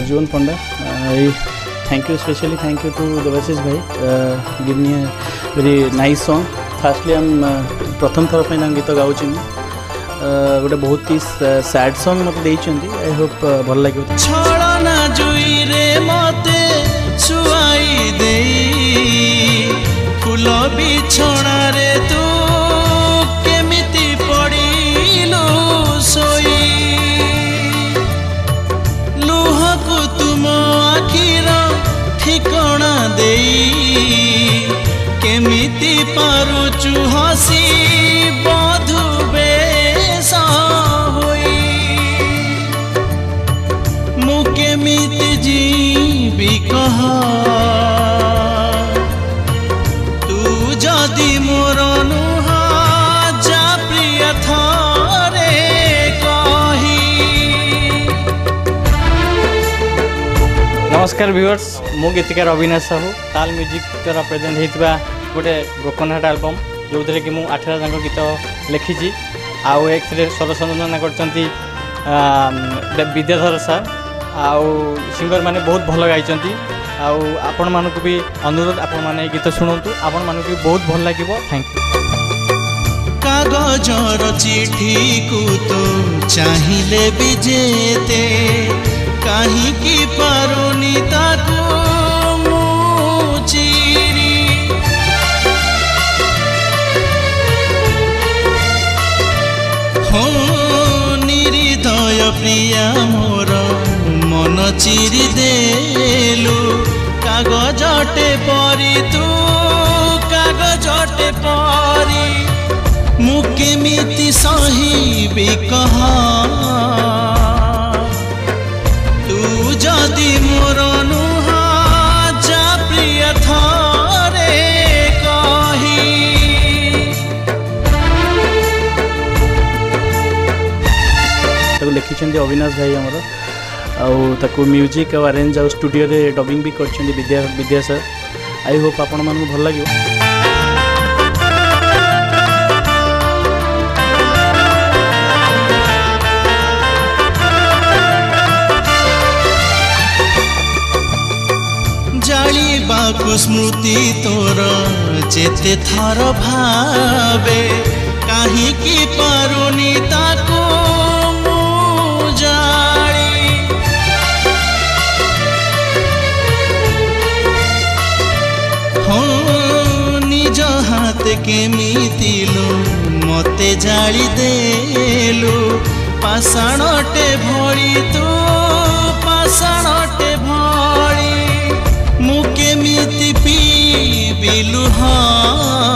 Arjun Panda. Thank you, especially thank you to Devashish bhai. Give me a very nice song. Firstly, I'm प्रथम थर पे गीत गाँच गोटे बहुत ही सैड सॉन्ग मत देइछंती. आई होप भल लगे. छळना जुई रे मते छुआई देई फूल बिछणा रे तू केमिति पड़िलु सोई लुहकु तुम आखिर ठिकणा देई केमिति पारुचु हसी बधु बेसा होई मु केमिति जीवी कह तू जदि मोर नुहा जा प्रिय थरे कही. नमस्कार व्यूअर्स मु गीतकार अविनाश साहू ताल म्यूजिक द्वारा प्रेजेंट होता गोटे ब्रोकन हार्ट एल्बम जो थे कि मुझे 8 टा गीत लिखी आउ एक स्वर संयोजन करचंती विद्याधर सर आउ सिंगर माने बहुत भल गाई आउ आपण मानक भी अनुरोध आपण माने गीत शुणु आपण मानक भी बहुत भल लगे. Thank you. कागजर चिठी को तो चाहिए भी जेते कहीं की पारुनी ताको मुचिरी हो निरिदय प्रिया मोर मन चिरी देलु कागजटे परी तू कागजटे परी मु केमिति सही कह तू जदि मोर नुहा जा प्रिय थरे कही. लिखिं अविनाश भाई आमर आउ म्यूजिक और अरेंज आ स्टूडियो रे डबिंग भी कर विद्या सर. आई होप आपण मानू भल लगे. जालिबाकु स्मृति तोर जेते थर भावे कहीं की पारुनी ताको निज हाथ केमिति लो मते जाली देलु पाषाणटे भरी तू पाषाणटे भरी मु केमिति पीबिलु. हाँ